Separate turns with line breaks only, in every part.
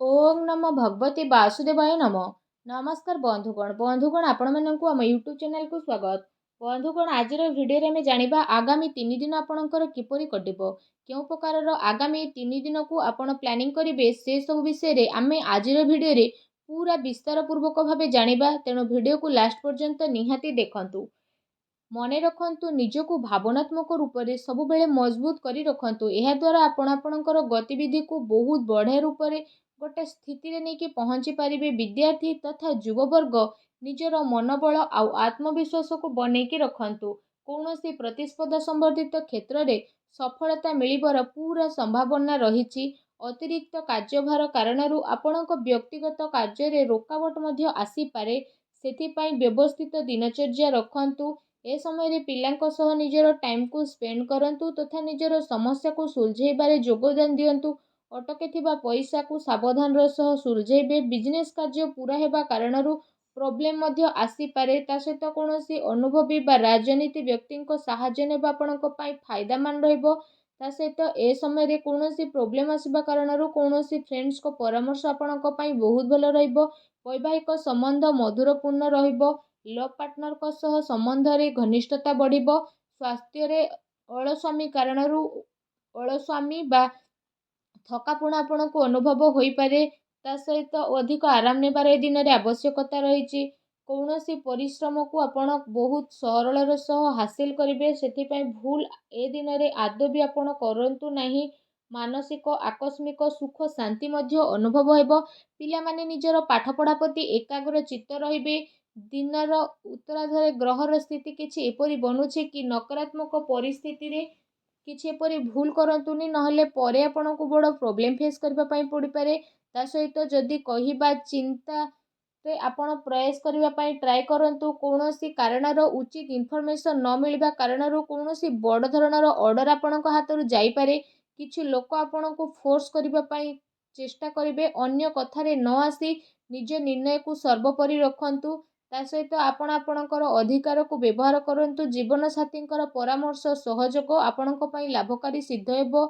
ओम नमो भगवते वासुदेवाय नमः। नमस्कार बंधुगण आपण मानक आम यूट्यूब चैनल को स्वागत। बंधुगण आज भिडियो में जानिबा आगामी 3 दिन आपणकर किपरि कटिबो, केउ प्रकार आगामी 3 दिन को आपण प्लानिंग करिवे से सब विषय रे आमे आज भिडियो रे पूरा विस्तार पूर्वक भाबे जानिबा। तेणु भिडियो को लास्ट पर्यंत निहाती देखंतु। मने रखंतु निजको भावनात्मक रूप से सबुबेले मजबूत करी रखंतु। एहा द्वारा आपण आपणकर गतिविधि को बहुत बढ़िया रूप से गोटे स्थिति रे नहीं पहुंची पारिबे। विद्यार्थी तथा युववर्ग निजर मनोबल आउ आत्मविश्वास को बनैकी रखंतु। कौनसी प्रतिस्पर्धा संबंधित क्षेत्र में सफलता मिलिबार पूरा संभावना रही। अतिरिक्त कार्यभार कारणरू आपणक व्यक्तिगत कार्य रे रोकावट मध्य आसी पारे। सेथिपाई व्यवस्थित दिनचर्या रखंतु। ए समय रे पिलांको सह निजर टाइम को स्पेंड करंतु तथा निजर समस्या को सुलझेबारे योगदान दियंतु। अटके थिबा पैसा को सावधान सह सुलझेबे। बिजनेस कार्य पूरा हेबा कारणरू प्रोब्लेम मध्य आसी पारे। ता सहित कोनोसी अनुभवी बा राजनीति व्यक्ति को सहाय्य नेबा आपणक पई फायदामान रहइबो। ता सहित ए समय रे कोनोसी प्रोब्लेम आसीबा कारणरू कोनोसी फ्रेंड्स को परामर्श आपणक पई बहुत भलो रहइबो। वैवाहिक संबंध मधुरपूर्ण रहइबो। लव पार्टनर को सह संबंध रे घनिष्ठता बढ़िबो। स्वास्थ्य रे अलस्वामी कारणरू अलस्वामी बा थकापुणा आपण को अनुभव होई पारे। ता सहित अधिक आराम नेबार ए दिन रे आवश्यकता रही। कौनसी परिश्रम को आपण बहुत सरल सह हासिल करेंगे। से भूल ए दिन रे आदौ भी आपण करंतु नहीं। मानसिक आकस्मिक सुख शांति मध्य अनुभव हेबो। पिला माने निजर पाठपढ़ा प्रति एकाग्र चित्त रहिबे। दिनर उत्तरार्धरे ग्रहर स्थिति किछि एपरि बनुछि कि नकारात्मक परिस्थिति रे किछि एपरि भूल करंतुनी, नहले परे आपनको बड़ प्रोब्लेम फेस करबा पई पड़ी पारे। ता सहित जदि कहिबा चिंता ते आपण प्रयास करबा पई ट्राई करंतु। कोनोसी कारणर उचित इन्फॉर्मेशन न मिलबा कारणरू कोनोसी बड़ धरणर ऑर्डर आपणक हातरू जाई पारे। किछि लोक आपणको फोर्स करबा पई चेष्टा करिवे। अन्य कथारे न आसी निज निर्णय को सर्वोपरि रखंतु। ता सहित आपण आपणकर अधिकार को व्यवहार करंतु। जीवन साथींकर परामर्श सहयोग आपणक पई लाभकारी सिद्ध हेबो।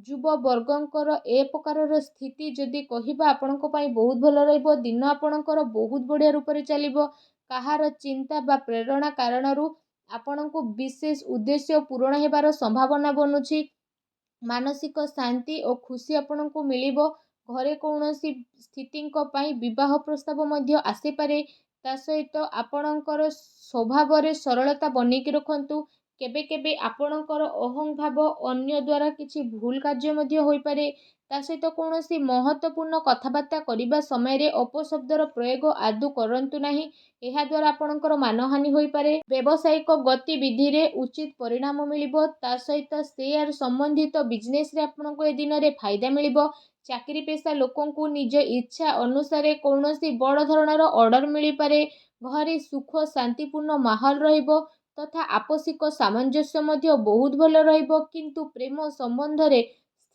युव वर्गंकर ए प्रकार स्थिति जदि कहिबा आपणक पई बहुत भलो रहइबो। दिन आपणकर बहुत बढ़िया रूप से चलिबो। कहार चिंता बा प्रेरणा कारणरू आपणको विशेष उद्देश्य पूरण हेबार संभावना बनुछि। मानसिक शांति और खुशी आपणको मिलिबो। घरे कौनसी स्थिति विवाह प्रस्ताव मध्य आसी पारे। ता सहित आपणकर स्वभाव रे सरलता बनैकी रखंतु। केबे केबे आपणकर अहं भाव अन्य द्वारा किछि भूल कार्य मध्य होई पारे। ता सहित कौनसी महत्वपूर्ण कथबार्ता करिबा समय रे अपशब्दर प्रयोग आदौ करंतु नाही। एहा द्वारा आपणकर मानहानि होई पारे। व्यावसायिक गतिविधि रे उचित परिणाम मिलिबो। ता सहित शेयर संबंधित बिजनेस रे आपणको ए दिन रे फायदा मिलिबो। चाकरी पेशा लोकों को निज इच्छा अनुसार कौनसी बड़ धरणर ऑर्डर मिली पारे। घरे सुख शांतिपूर्ण माहौल रहिबो तथा आपसिक सामंजस्य मध्य बहुत भलो रहिबो। किंतु प्रेम संबंध रे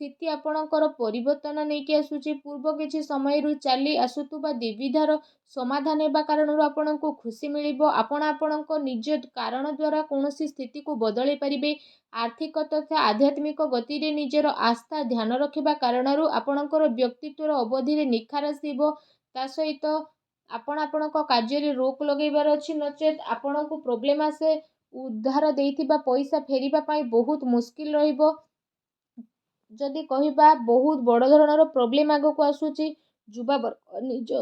स्थिति आपणकर परिवर्तन नहीं आसुची। पूर्व किछि समय रु चली आसुतुबा द्विविधार समाधान हेबा कारणरू आपणको खुशी मिलिबो। आपण आपणको निज कारण द्वारा कौनसी स्थिति को बदलै परिबे। आर्थिक तथा आध्यात्मिक गति रे निजर आस्था ध्यान रखिबा कारणरू आपणकर व्यक्तित्वर अवधि रे निखार आसीबो। ता सहित आपण आपणको कार्य रे रोक लगैबार अछि, नचेत आपणको प्रोब्लेम आसे उद्धार देइथिबा पैसा फेरिबा पई बहुत मुश्किल रहिबो। जदि कहिबा बहुत बड़ धरणर प्रोब्लेम आगो को आसुची। युवा वर्ग निज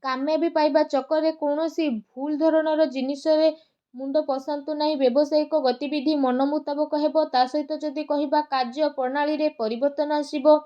कामयाबी पाइबा चक्कर रे कौनसी भूल धरणर जिनिस रे मुंड पसंतु नहीं। व्यावसायिक गतिविधि मन मुताबक हेबो। ता सहित जदि कहिबा कार्य प्रणाली रे परिवर्तन आसीबो।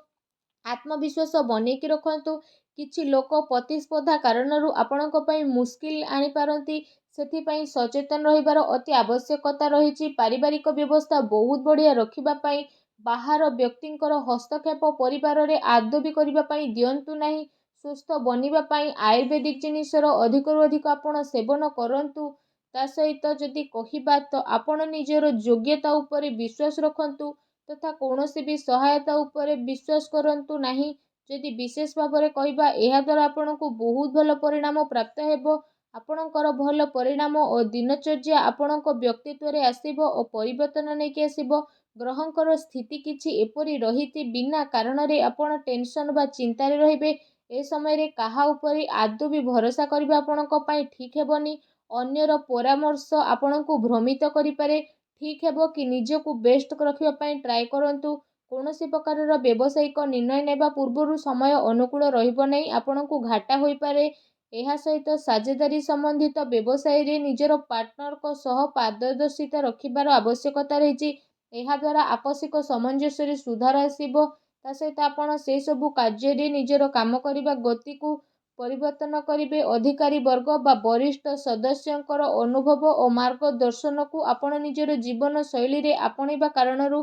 आत्मविश्वास बनैकी रखंतु। किछि लोक प्रतिस्पर्धा कारणरू आपणक पई मुश्किल आनी पारंती। सेथिपई सचेतन रहिबार अति आवश्यकता रहिछि। पारिवारिक व्यवस्था बहुत बढ़िया रखिबा पई बाहर व्यक्तिंकर हस्तक्षेप परिवार रे आदौ भी करिबा पई दियंतु नाही। सुस्थ बनिबा पई आयुर्वेदिक जिनिसर अधिकरू अधिक आपण सेवन करंतु। ता सहित जदि कहिबा तो आपण निजर योग्यता उपरे विश्वास रखंतु तथा कौनसी भी सहायता उपरे विश्वास करंतु नाही। जदि विशेष भाव में कहिबा एहा द्वारा आपणको बहुत भल परिणाम प्राप्त हेबो। आपणकर भल परिणाम और दिनचर्या आपणको व्यक्तित्व रे आसीबो और परिवर्तन नेकी आसीबो। ଗ୍ରହଙ୍କର ସ୍ଥିତି କିଛି ଏପରି ରହିଛି ବିନା କାରଣରେ ଆପଣ ଟେନସନ୍ ବା ଚିନ୍ତାରେ ରହିବେ। ଏ ସମୟରେ କାହା ଉପରେ ଆଦୌ ବି ଭରସା କରିବା ଆପଣଙ୍କ ପାଇଁ ଠିକ୍ ହେବନି। ଅନ୍ୟର ପରାମର୍ଶ ଆପଣଙ୍କୁ ଭ୍ରମିତ କରିପାରେ। ଠିକ୍ ହେବ କି ନିଜକୁ ବେଷ୍ଟ ରଖିବା ପାଇଁ ଟ୍ରାଏ କରନ୍ତୁ। କୌଣସି ପ୍ରକାରର ବ୍ୟବସାୟିକ ନିର୍ଣ୍ଣୟ ନେବା ପୂର୍ବରୁ ସମୟ ଅନୁକୂଳ ରହିବ ନାହିଁ, ଆପଣଙ୍କୁ ଘାଟା ହୋଇପାରେ। ଏହା ସହିତ ସାଝେଦାରୀ ସମ୍ବନ୍ଧିତ ବ୍ୟବସାୟରେ ନିଜର ପାର୍ଟନରଙ୍କ ସହ ପାରଦର୍ଶିତା ରଖିବାର ଆବଶ୍ୟକତା ରହିଛି। ଏହାଦ୍ୱାରା ଆପୋଷିକ ସାମଞ୍ଜସ୍ୟରେ ସୁଧାର ଆସିବ। ତା ସହିତ ଆପଣ ସେସବୁ କାର୍ଯ୍ୟରେ ନିଜର କାମ କରିବା ଗତିକୁ ପରିବର୍ତ୍ତନ କରିବେ। ଅଧିକାରୀ ବର୍ଗ ବା ବରିଷ୍ଠ ସଦସ୍ୟଙ୍କର ଅନୁଭବ ଓ ମାର୍ଗଦର୍ଶନକୁ ଆପଣ ନିଜର ଜୀବନ ଶୈଳୀରେ ଆପଣେଇବା କାରଣରୁ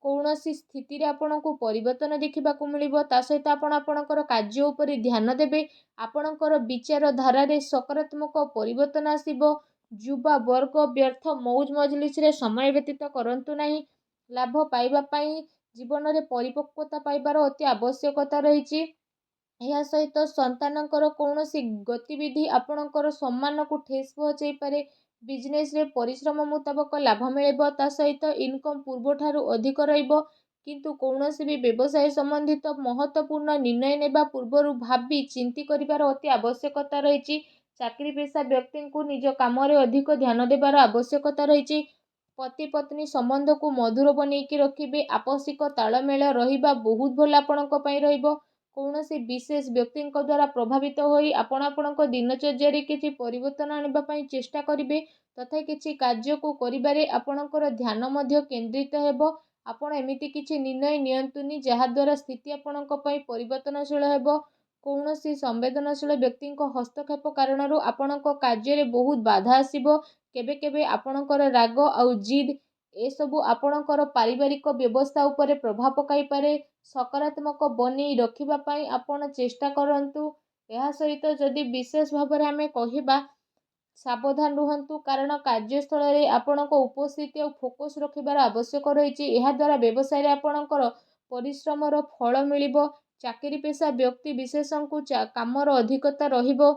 କୌଣସି ସ୍ଥିତିରେ ଆପଣଙ୍କୁ ପରିବର୍ତ୍ତନ ଦେଖିବାକୁ ମିଳିବ। ତା ସହିତ ଆପଣ ଆପଣଙ୍କର କାର୍ଯ୍ୟ ଉପରେ ଧ୍ୟାନ ଦେବେ। ଆପଣଙ୍କର ବିଚାରଧାରାରେ ସକାରାତ୍ମକ ପରିବର୍ତ୍ତନ ଆସିବ। ଯୁବା ବର୍ଗ ବ୍ୟର୍ଥ ମଉଜ ମଜଲିସରେ ସମୟ ବ୍ୟତୀତ କରନ୍ତୁ ନାହିଁ। ଲାଭ ପାଇବା ପାଇଁ ଜୀବନରେ ପରିପକ୍ୱତା ପାଇବାର ଅତି ଆବଶ୍ୟକତା ରହିଛି। ଏହା ସହିତ ସନ୍ତାନଙ୍କର କୌଣସି ଗତିବିଧି ଆପଣଙ୍କର ସମ୍ମାନକୁ ଠେସ୍ ପହଞ୍ଚାଇପାରେ। ବିଜନେସରେ ପରିଶ୍ରମ ମୁତାବକ ଲାଭ ମିଳିବ। ତା ସହିତ ଇନକମ୍ ପୂର୍ବଠାରୁ ଅଧିକ ରହିବ। କିନ୍ତୁ କୌଣସି ବି ବ୍ୟବସାୟ ସମ୍ବନ୍ଧିତ ମହତ୍ତ୍ୱପୂର୍ଣ୍ଣ ନିର୍ଣ୍ଣୟ ନେବା ପୂର୍ବରୁ ଭାବି ଚିନ୍ତି କରିବାର ଅତି ଆବଶ୍ୟକତା ରହିଛି। ଚାକିରି ପେଶା ବ୍ୟକ୍ତିଙ୍କୁ ନିଜ କାମରେ ଅଧିକ ଧ୍ୟାନ ଦେବାର ଆବଶ୍ୟକତା ରହିଛି। ପତି ପତ୍ନୀ ସମ୍ବନ୍ଧକୁ ମଧୁର ବନେଇକି ରଖିବେ। ଆପୋଷିକ ତାଳମେଳ ରହିବା ବହୁତ ଭଲ ଆପଣଙ୍କ ପାଇଁ ରହିବ। କୌଣସି ବିଶେଷ ବ୍ୟକ୍ତିଙ୍କ ଦ୍ୱାରା ପ୍ରଭାବିତ ହୋଇ ଆପଣ ଆପଣଙ୍କ ଦିନଚର୍ଯ୍ୟାରେ କିଛି ପରିବର୍ତ୍ତନ ଆଣିବା ପାଇଁ ଚେଷ୍ଟା କରିବେ। ତଥାପି କିଛି କାର୍ଯ୍ୟକୁ କରିବାରେ ଆପଣଙ୍କର ଧ୍ୟାନ ମଧ୍ୟ କେନ୍ଦ୍ରିତ ହେବ। ଆପଣ ଏମିତି କିଛି ନିର୍ଣ୍ଣୟ ନିଅନ୍ତୁନି ଯାହାଦ୍ୱାରା ସ୍ଥିତି ଆପଣଙ୍କ ପାଇଁ ପରିବର୍ତ୍ତନଶୀଳ ହେବ। କୌଣସି ସମ୍ବେଦନଶୀଳ ବ୍ୟକ୍ତିଙ୍କ ହସ୍ତକ୍ଷେପ କାରଣରୁ ଆପଣଙ୍କ କାର୍ଯ୍ୟରେ ବହୁତ ବାଧା ଆସିବ। କେବେ କେବେ ଆପଣଙ୍କର ରାଗ ଆଉ ଜିଦ୍ ଏସବୁ ଆପଣଙ୍କର ପାରିବାରିକ ବ୍ୟବସ୍ଥା ଉପରେ ପ୍ରଭାବ ପକାଇପାରେ। ସକାରାତ୍ମକ ବନେଇ ରଖିବା ପାଇଁ ଆପଣ ଚେଷ୍ଟା କରନ୍ତୁ। ଏହା ସହିତ ଯଦି ବିଶେଷ ଭାବରେ ଆମେ କହିବା, ସାବଧାନ ରୁହନ୍ତୁ, କାରଣ କାର୍ଯ୍ୟସ୍ଥଳରେ ଆପଣଙ୍କ ଉପସ୍ଥିତି ଆଉ ଫୋକସ୍ ରଖିବାର ଆବଶ୍ୟକ ରହିଛି। ଏହାଦ୍ୱାରା ବ୍ୟବସାୟରେ ଆପଣଙ୍କର ପରିଶ୍ରମର ଫଳ ମିଳିବ। ଚାକିରି ପେଶା ବ୍ୟକ୍ତି ବିଶେଷଙ୍କୁ କାମର ଅଧିକତା ରହିବ।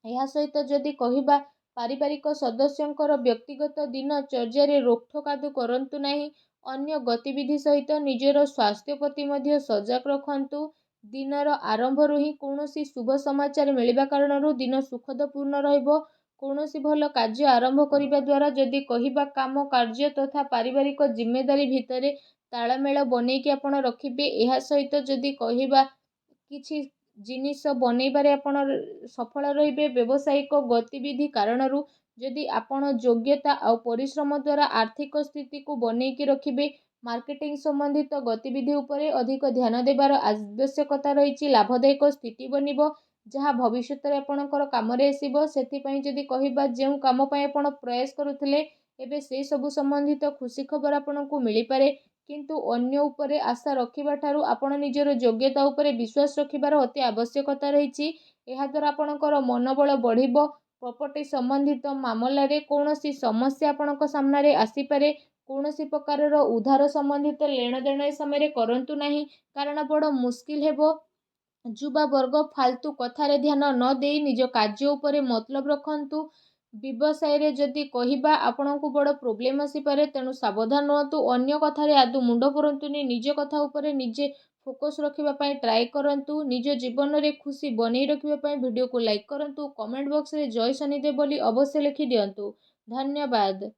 ଏହା ସହିତ ଯଦି କହିବା, ପାରିବାରିକ ସଦସ୍ୟଙ୍କର ବ୍ୟକ୍ତିଗତ ଦିନଚର୍ଯ୍ୟାରେ ରୋକଠୋକ କରନ୍ତୁ ନାହିଁ। ଅନ୍ୟ ଗତିବିଧି ସହିତ ନିଜର ସ୍ୱାସ୍ଥ୍ୟ ପ୍ରତି ମଧ୍ୟ ସଜାଗ ରଖନ୍ତୁ। ଦିନର ଆରମ୍ଭରୁ ହିଁ କୌଣସି ଶୁଭ ସମାଚାର ମିଳିବା କାରଣରୁ ଦିନ ସୁଖଦପୂର୍ଣ୍ଣ ରହିବ। କୌଣସି ଭଲ କାର୍ଯ୍ୟ ଆରମ୍ଭ କରିବା ଦ୍ୱାରା ଯଦି କହିବା, କାମ କାର୍ଯ୍ୟ ତଥା ପାରିବାରିକ ଜିମ୍ମେଦାରୀ ଭିତରେ ତାଳମେଳ ବନେଇକି ଆପଣ ରଖିବେ। ଏହା ସହିତ ଯଦି କହିବା, କିଛି ଜିନିଷ ବନେଇବାରେ ଆପଣ ସଫଳ ରହିବେ। ବ୍ୟବସାୟିକ ଗତିବିଧି କାରଣରୁ ଯଦି ଆପଣ ଯୋଗ୍ୟତା ଆଉ ପରିଶ୍ରମ ଦ୍ୱାରା ଆର୍ଥିକ ସ୍ଥିତିକୁ ବନେଇକି ରଖିବେ। ମାର୍କେଟିଂ ସମ୍ବନ୍ଧିତ ଗତିବିଧି ଉପରେ ଅଧିକ ଧ୍ୟାନ ଦେବାର ଆବଶ୍ୟକତା ରହିଛି। ଲାଭଦାୟକ ସ୍ଥିତି ବନିବ, ଯାହା ଭବିଷ୍ୟତରେ ଆପଣଙ୍କର କାମରେ ଆସିବ। ସେଥିପାଇଁ ଯଦି କହିବା, ଯେଉଁ କାମ ପାଇଁ ଆପଣ ପ୍ରୟାସ କରୁଥିଲେ ଏବେ ସେହି ସବୁ ସମ୍ବନ୍ଧିତ ଖୁସି ଖବର ଆପଣଙ୍କୁ ମିଳିପାରେ। କିନ୍ତୁ ଅନ୍ୟ ଉପରେ ଆଶା ରଖିବା ଠାରୁ ଆପଣ ନିଜର ଯୋଗ୍ୟତା ଉପରେ ବିଶ୍ୱାସ ରଖିବାର ଅତି ଆବଶ୍ୟକତା ରହିଛି। ଏହାଦ୍ୱାରା ଆପଣଙ୍କର ମନୋବଳ ବଢ଼ିବ। ପ୍ରପର୍ଟି ସମ୍ବନ୍ଧିତ ମାମଲାରେ କୌଣସି ସମସ୍ୟା ଆପଣଙ୍କ ସାମ୍ନାରେ ଆସିପାରେ। କୌଣସି ପ୍ରକାରର ଉଧାର ସମ୍ବନ୍ଧିତ ନେଣଦେଣ ଏ ସମୟରେ କରନ୍ତୁ ନାହିଁ, କାରଣ ବଡ଼ ମୁସ୍କିଲ ହେବ। ଯୁବା ବର୍ଗ ଫାଲତୁ କଥାରେ ଧ୍ୟାନ ନ ଦେଇ ନିଜ କାର୍ଯ୍ୟ ଉପରେ ମତଲବ ରଖନ୍ତୁ। ବ୍ୟବସାୟରେ ଯଦି କହିବା, ଆପଣଙ୍କୁ ବଡ଼ ପ୍ରୋବ୍ଲେମ୍ ଆସିପାରେ, ତେଣୁ ସାବଧାନ ରୁହନ୍ତୁ। ଅନ୍ୟ କଥାରେ ଆଦୌ ମୁଣ୍ଡ ପୁରାନ୍ତୁନି। ନିଜ କଥା ଉପରେ ନିଜେ ଫୋକସ୍ ରଖିବା ପାଇଁ ଟ୍ରାଏ କରନ୍ତୁ। ନିଜ ଜୀବନରେ ଖୁସି ବନେଇ ରଖିବା ପାଇଁ ଭିଡ଼ିଓକୁ ଲାଇକ୍ କରନ୍ତୁ। କମେଣ୍ଟ ବକ୍ସରେ ଜୟ ଶନିଦେବ ବୋଲି ଅବଶ୍ୟ ଲେଖି ଦିଅନ୍ତୁ। ଧନ୍ୟବାଦ।